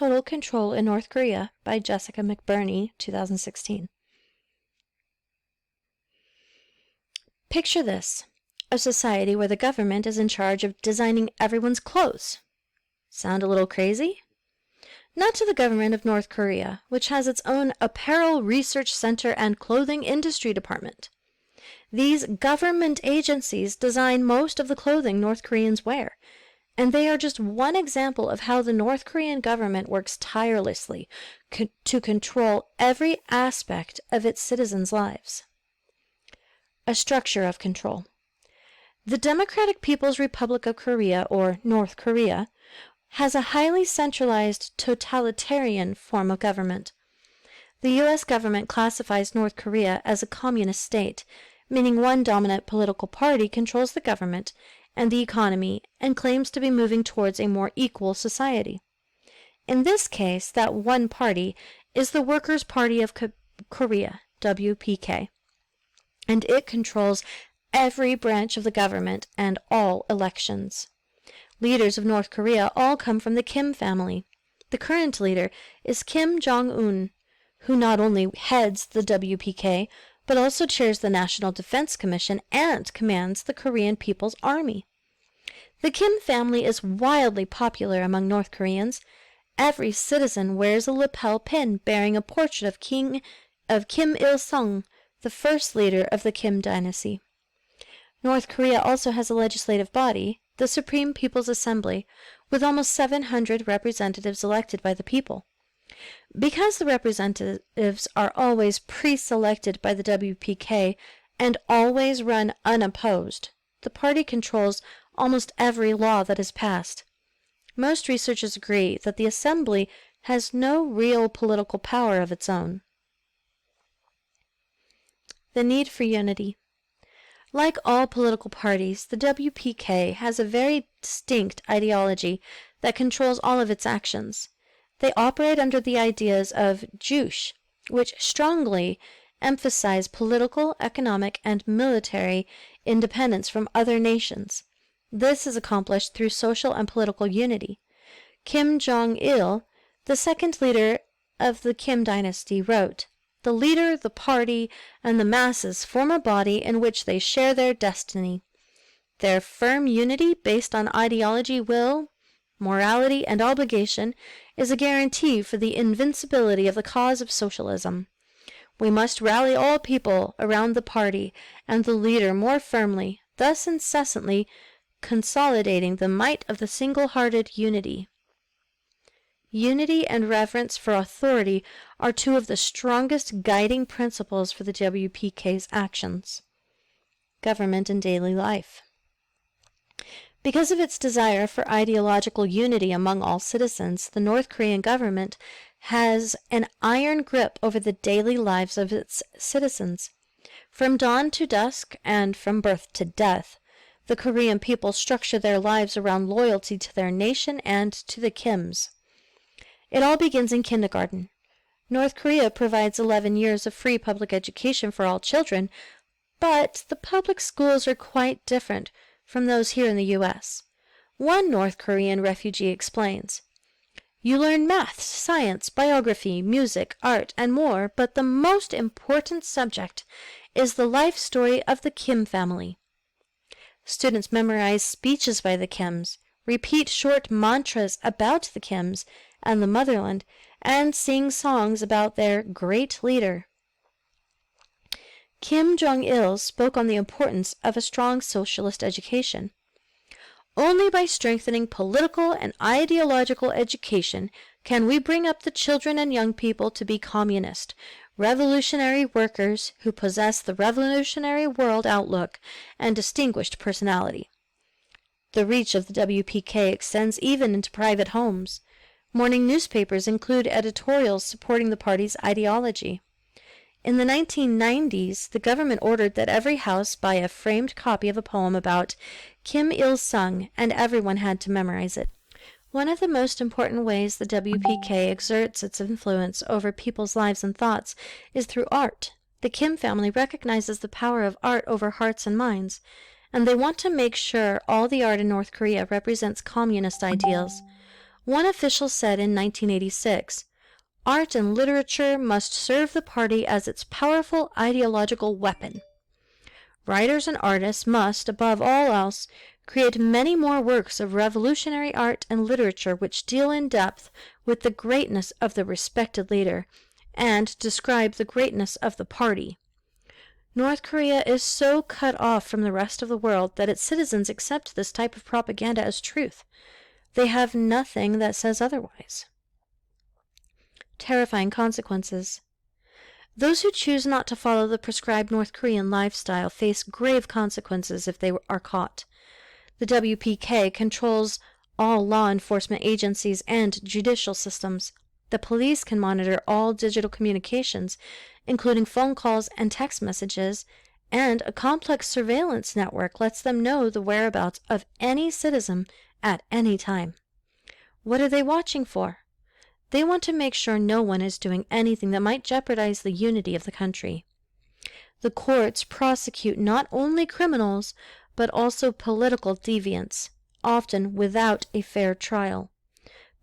Total Control in North Korea by Jessica McBurney, 2016. Picture this, a society where the government is in charge of designing everyone's clothes. Sound a little crazy? Not to the government of North Korea, which has its own apparel research center and clothing industry department. These government agencies design most of the clothing North Koreans wear, and they are just one example of how the North Korean government works tirelessly to control every aspect of its citizens' lives. A structure of control. The Democratic People's Republic of Korea, or North Korea, has a highly centralized totalitarian form of government. The U.S. government classifies North Korea as a communist state, meaning one dominant political party controls the government and the economy and claims to be moving towards a more equal society. In this case, that one party is the Workers' Party of Korea, WPK, and it controls every branch of the government and all elections. Leaders of North Korea all come from the Kim family. The current leader is Kim Jong-un, who not only heads the WPK, but also chairs the National Defense Commission and commands the Korean People's Army. The Kim family is wildly popular among North Koreans. Every citizen wears a lapel pin bearing a portrait of Kim Il-sung, the first leader of the Kim dynasty. North Korea also has a legislative body, the Supreme People's Assembly, with almost 700 representatives elected by the people. Because the representatives are always pre-selected by the WPK and always run unopposed, the party controls almost every law that is passed. Most researchers agree that the Assembly has no real political power of its own. The need for unity. Like all political parties, the WPK has a very distinct ideology that controls all of its actions. They operate under the ideas of Juche, which strongly emphasize political, economic, and military independence from other nations. This is accomplished through social and political unity. Kim Jong-il, the second leader of the Kim dynasty, wrote, "The leader, the party, and the masses form a body in which they share their destiny. Their firm unity based on ideology, will, morality, and obligation is a guarantee for the invincibility of the cause of socialism. We must rally all people around the party and the leader more firmly, thus incessantly consolidating the might of the single-hearted unity." Unity and reverence for authority are two of the strongest guiding principles for the WPK's actions. Government and daily life. Because of its desire for ideological unity among all citizens, the North Korean government has an iron grip over the daily lives of its citizens. From dawn to dusk and from birth to death, the Korean people structure their lives around loyalty to their nation and to the Kims. It all begins in kindergarten. North Korea provides 11 years of free public education for all children, but the public schools are quite different from those here in the U.S. One North Korean refugee explains, "You learn math, science, biography, music, art, and more, but the most important subject is the life story of the Kim family." Students memorize speeches by the Kims, repeat short mantras about the Kims and the motherland, and sing songs about their great leader. Kim Jong-il spoke on the importance of a strong socialist education. "Only by strengthening political and ideological education can we bring up the children and young people to be communist, revolutionary workers who possess the revolutionary world outlook and distinguished personality." The reach of the WPK extends even into private homes. Morning newspapers include editorials supporting the party's ideology. In the 1990s, the government ordered that every house buy a framed copy of a poem about Kim Il-sung, and everyone had to memorize it. One of the most important ways the WPK exerts its influence over people's lives and thoughts is through art. The Kim family recognizes the power of art over hearts and minds, and they want to make sure all the art in North Korea represents communist ideals. One official said in 1986, "Art and literature must serve the party as its powerful ideological weapon. Writers and artists must, above all else, create many more works of revolutionary art and literature which deal in depth with the greatness of the respected leader, and describe the greatness of the party." North Korea is so cut off from the rest of the world that its citizens accept this type of propaganda as truth. They have nothing that says otherwise. Terrifying consequences. Those who choose not to follow the prescribed North Korean lifestyle face grave consequences if they are caught. The WPK controls all law enforcement agencies and judicial systems. The police can monitor all digital communications, including phone calls and text messages, and a complex surveillance network lets them know the whereabouts of any citizen at any time. What are they watching for? They want to make sure no one is doing anything that might jeopardize the unity of the country. The courts prosecute not only criminals, but also political deviants, often without a fair trial.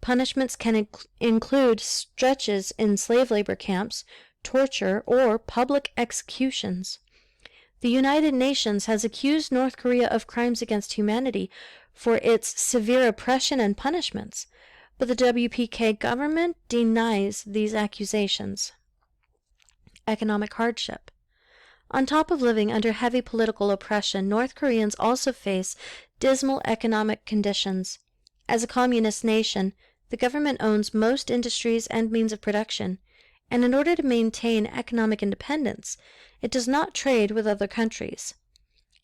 Punishments can include stretches in slave labor camps, torture, or public executions. The United Nations has accused North Korea of crimes against humanity for its severe oppression and punishments, but the WPK government denies these accusations. Economic hardship. On top of living under heavy political oppression, North Koreans also face dismal economic conditions. As a communist nation, the government owns most industries and means of production, and in order to maintain economic independence, it does not trade with other countries.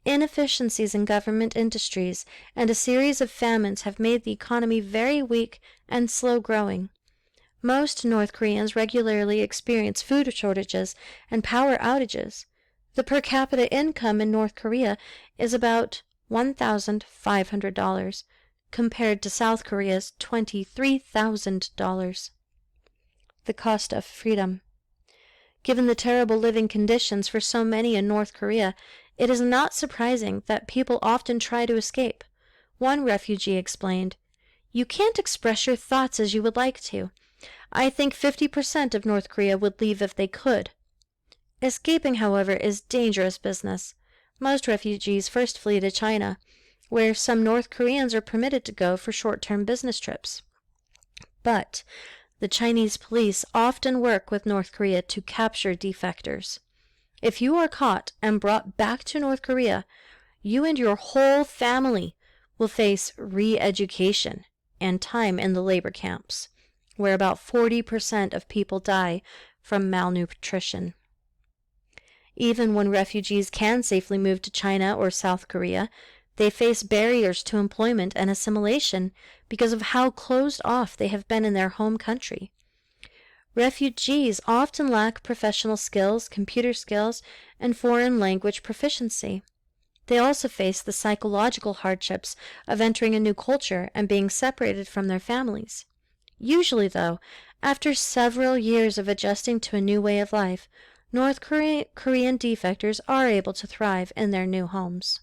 Inefficiencies in government industries and a series of famines have made the economy very weak and slow-growing. Most North Koreans regularly experience food shortages and power outages. The per capita income in North Korea is about $1,500, compared to South Korea's $23,000. The cost of freedom. Given the terrible living conditions for so many in North Korea, it is not surprising that people often try to escape. One refugee explained, "You can't express your thoughts as you would like to. I think 50% of North Korea would leave if they could." Escaping, however, is dangerous business. Most refugees first flee to China, where some North Koreans are permitted to go for short-term business trips. But the Chinese police often work with North Korea to capture defectors. If you are caught and brought back to North Korea, you and your whole family will face re-education and time in the labor camps, where about 40% of people die from malnutrition. Even when refugees can safely move to China or South Korea, they face barriers to employment and assimilation because of how closed off they have been in their home country. Refugees often lack professional skills, computer skills, and foreign language proficiency. They also face the psychological hardships of entering a new culture and being separated from their families. Usually, though, after several years of adjusting to a new way of life, North Korean defectors are able to thrive in their new homes.